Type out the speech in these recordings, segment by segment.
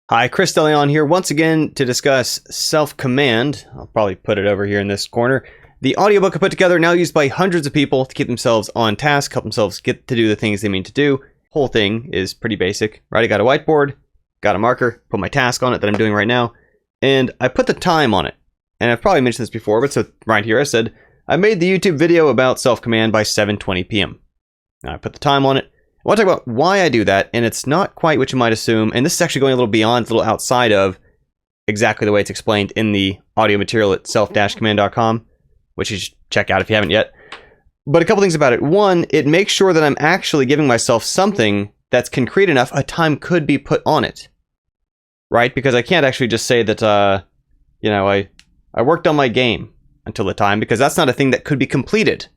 Hi, Chris DeLeon here once again to discuss Self-Command. I'll probably put it over here in this corner. The audiobook I put together, now used by hundreds of people to keep themselves on task, help themselves get to do the things they mean to do. Whole thing is pretty basic, right? I got a whiteboard, got a marker, put my task on it that I'm doing right now, and I put the time on it. And I've probably mentioned this before, but so right here I said, I made the YouTube video about Self-Command by 7:20 p.m. Now I put the time on it. I want to talk about why I do that, and it's not quite what you might assume, and this is actually going a little beyond, a little outside of exactly the way it's explained in the audio material at self-command.com, which you should check out if you haven't yet. But a couple things about it. One, it makes sure that I'm actually giving myself something that's concrete enough a time could be put on it, right? Because I can't actually just say that, I worked on my game until the time, because that's not a thing that could be completed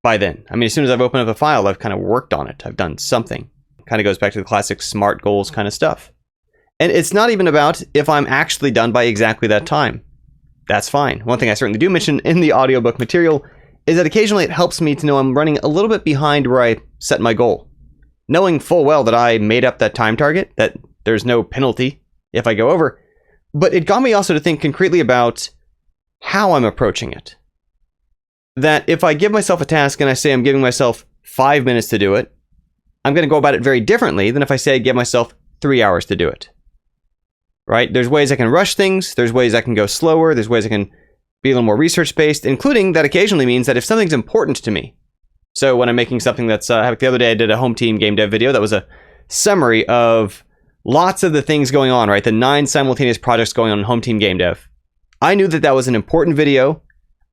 by then. I mean, as soon as I've opened up a file, I've kind of worked on it. I've done something. Kind of goes back to the classic SMART goals kind of stuff. And it's not even about if I'm actually done by exactly that time. That's fine. One thing I certainly do mention in the audiobook material is that occasionally it helps me to know I'm running a little bit behind where I set my goal. Knowing full well that I made up that time target, that there's no penalty if I go over. But it got me also to think concretely about how I'm approaching it. That if I give myself a task and I say I'm giving myself 5 minutes to do it, I'm going to go about it very differently than if I say I give myself 3 hours to do it. Right? There's ways I can rush things. There's ways I can go slower. There's ways I can be a little more research-based, including that occasionally means that if something's important to me. So when I'm making something that's, the other day I did a home team game dev video that was a summary of lots of the things going on, right? The 9 simultaneous projects going on in home team game dev. I knew that that was an important video.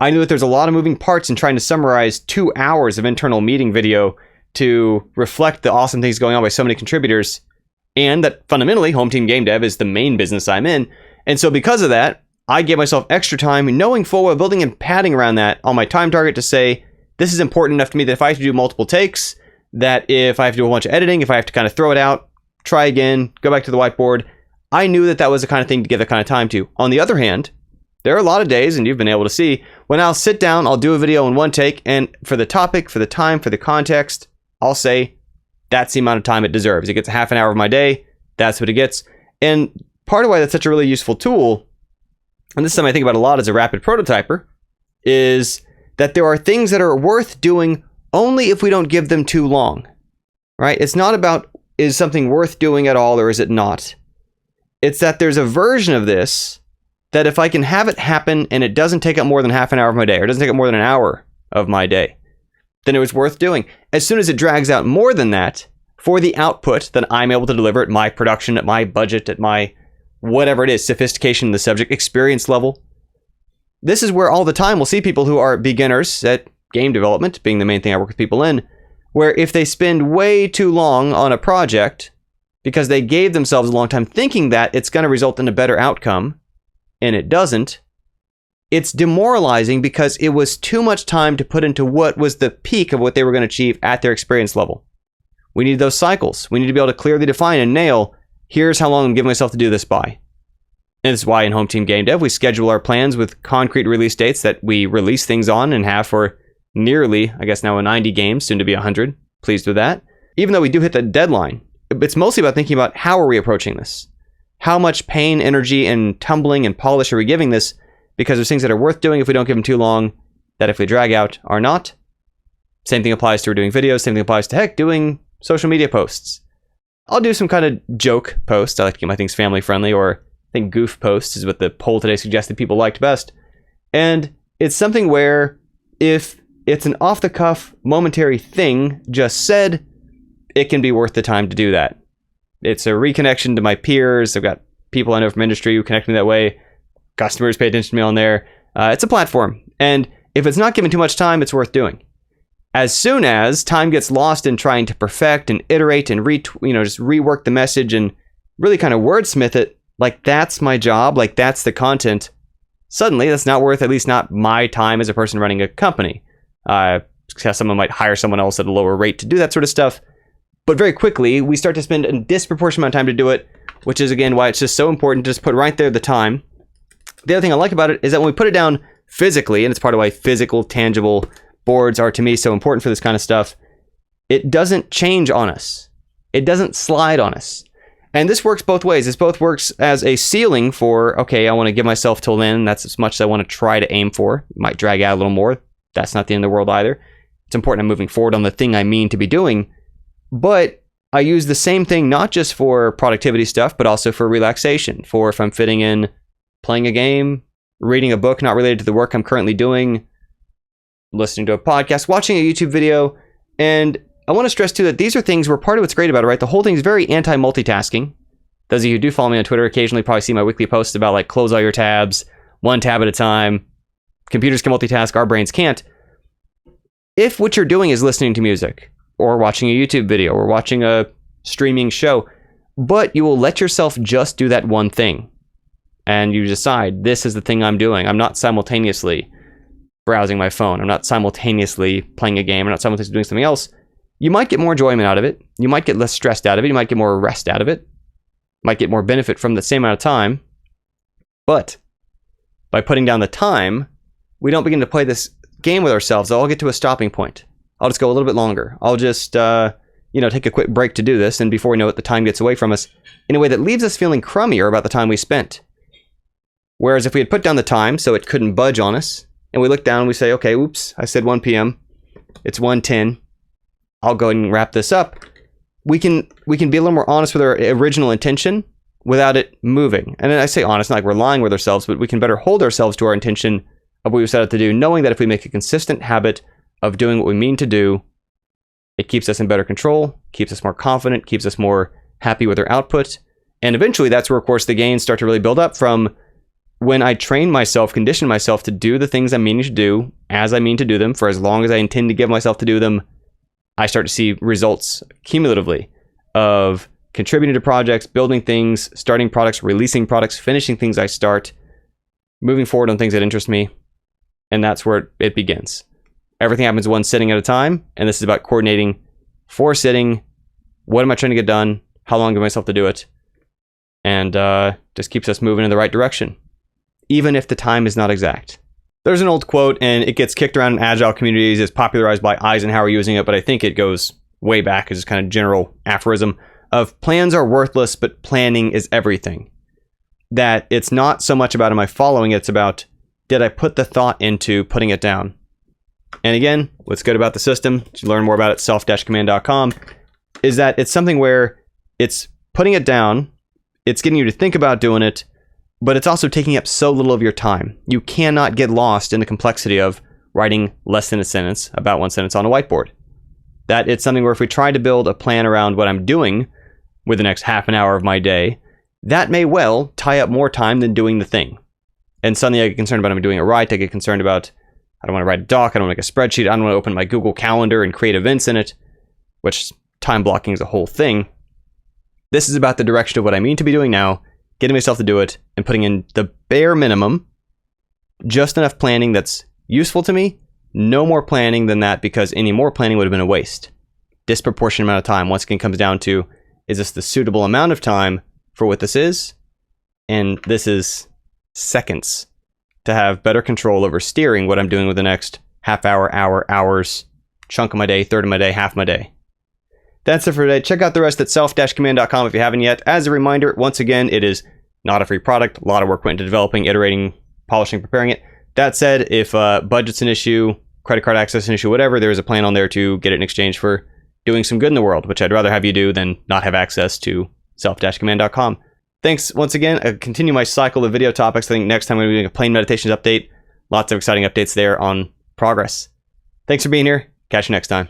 I knew that there's a lot of moving parts in trying to summarize 2 hours of internal meeting video to reflect the awesome things going on by so many contributors, and that fundamentally home team game dev is the main business I'm in. And so because of that, I gave myself extra time, knowing full well, building and padding around that on my time target to say, this is important enough to me that if I have to do multiple takes, that if I have to do a bunch of editing, if I have to kind of throw it out, try again, go back to the whiteboard, I knew that that was the kind of thing to give that kind of time to. On the other hand, there are a lot of days, and you've been able to see, when I'll sit down, I'll do a video in one take, and for the topic, for the time, for the context, I'll say, that's the amount of time it deserves. It gets a half an hour of my day, that's what it gets. And part of why that's such a really useful tool, and this is something I think about a lot as a rapid prototyper, is that there are things that are worth doing only if we don't give them too long, right? It's not about, is something worth doing at all or is it not? It's that there's a version of this that if I can have it happen and it doesn't take up more than half an hour of my day, or it doesn't take up more than an hour of my day, then it was worth doing. As soon as it drags out more than that, for the output that I'm able to deliver at my production, at my budget, at my whatever it is, sophistication in the subject, experience level, this is where all the time we'll see people who are beginners at game development, being the main thing I work with people in, where if they spend way too long on a project because they gave themselves a long time thinking that it's going to result in a better outcome, and it doesn't, it's demoralizing because it was too much time to put into what was the peak of what they were going to achieve at their experience level. We need those cycles. We need to be able to clearly define and nail, here's how long I'm giving myself to do this by. And this is why in Home Team Game Dev, we schedule our plans with concrete release dates that we release things on and have for nearly, I guess now 90 games, soon to be 100. Pleased with that. Even though we do hit the deadline, it's mostly about thinking about how are we approaching this? How much pain, energy, and tumbling and polish are we giving this? Because there's things that are worth doing if we don't give them too long, that if we drag out are not. Same thing applies to doing videos, same thing applies to, heck, doing social media posts. I'll do some kind of joke post. I like to keep my things family friendly, or I think goof posts is what the poll today suggested people liked best. And it's something where if it's an off-the-cuff, momentary thing just said, it can be worth the time to do that. It's a reconnection to my peers. I've got people I know from industry who connect me that way. Customers pay attention to me on there. It's a platform. And if it's not given too much time, it's worth doing. As soon as time gets lost in trying to perfect and iterate and just rework the message and really kind of wordsmith it, like that's my job, like that's the content, suddenly that's not worth, at least not my time as a person running a company. Someone might hire someone else at a lower rate to do that sort of stuff. But very quickly, we start to spend a disproportionate amount of time to do it, which is, again, why it's just so important to just put right there the time. The other thing I like about it is that when we put it down physically, and it's part of why physical, tangible boards are, to me, so important for this kind of stuff, it doesn't change on us. It doesn't slide on us. And this works both ways. This both works as a ceiling for, okay, I want to give myself till then. That's as much as I want to try to aim for. It might drag out a little more. That's not the end of the world either. It's important I'm moving forward on the thing I mean to be doing. But I use the same thing not just for productivity stuff, but also for relaxation. For if I'm fitting in playing a game, reading a book not related to the work I'm currently doing, listening to a podcast, watching a YouTube video. And I want to stress too that these are things where part of what's great about it, right? The whole thing is very anti-multitasking. Those of you who do follow me on Twitter occasionally probably see my weekly posts about like close all your tabs, one tab at a time. Computers can multitask, our brains can't. If what you're doing is listening to music or watching a YouTube video or watching a streaming show, but you will let yourself just do that one thing and you decide this is the thing I'm doing. I'm not simultaneously browsing my phone. I'm not simultaneously playing a game. I'm not simultaneously doing something else. You might get more enjoyment out of it. You might get less stressed out of it. You might get more rest out of it. Might get more benefit from the same amount of time. But by putting down the time, we don't begin to play this game with ourselves. I'll get to a stopping point. I'll just go a little bit longer. I'll just, take a quick break to do this. And before we know it, the time gets away from us in a way that leaves us feeling crummier about the time we spent. Whereas if we had put down the time so it couldn't budge on us, and we look down and we say, okay, oops, I said 1 p.m. It's 1:10. I'll go ahead and wrap this up. We can be a little more honest with our original intention without it moving. And then I say honest, not like we're lying with ourselves, but we can better hold ourselves to our intention of what we set out to do, knowing that if we make a consistent habit of doing what we mean to do, it keeps us in better control, keeps us more confident, keeps us more happy with our output. And eventually that's where, of course, the gains start to really build up from when I train myself, condition myself to do the things I'm meaning to do as I mean to do them for as long as I intend to give myself to do them. I start to see results cumulatively of contributing to projects, building things, starting products, releasing products, finishing things I start, moving forward on things that interest me. And that's where it begins. Everything happens one sitting at a time. And this is about coordinating for sitting. What am I trying to get done? How long do I give myself to do it? And just keeps us moving in the right direction, even if the time is not exact. There's an old quote, and it gets kicked around in agile communities. It's popularized by Eisenhower using it, but I think it goes way back as just kind of general aphorism of plans are worthless, but planning is everything. That it's not so much about am I following, it's about did I put the thought into putting it down? And again, what's good about the system, to learn more about it, self-command.com, is that it's something where it's putting it down, it's getting you to think about doing it, but it's also taking up so little of your time. You cannot get lost in the complexity of writing less than a sentence about one sentence on a whiteboard. That it's something where if we try to build a plan around what I'm doing with the next half an hour of my day, that may well tie up more time than doing the thing. And suddenly I get concerned about am I doing it right? I get concerned about I don't want to write a doc, I don't want to make a spreadsheet, I don't want to open my Google Calendar and create events in it, which time blocking is a whole thing. This is about the direction of what I mean to be doing now, getting myself to do it, and putting in the bare minimum, just enough planning that's useful to me, no more planning than that, because any more planning would have been a waste. Disproportionate amount of time. Once again, comes down to, is this the suitable amount of time for what this is? And this is seconds to have better control over steering what I'm doing with the next half hour, hours, chunk of my day, third of my day, half my day. That's it for today. Check out the rest at self-command.com if you haven't yet. As a reminder, once again, it is not a free product. A lot of work went into developing, iterating, polishing, preparing it. That said, if budget's an issue, credit card access an issue, whatever, there is a plan on there to get it in exchange for doing some good in the world, which I'd rather have you do than not have access to self-command.com. Thanks once again. I continue my cycle of video topics. I think next time I'm going to be doing a plain meditations update. Lots of exciting updates there on progress. Thanks for being here. Catch you next time.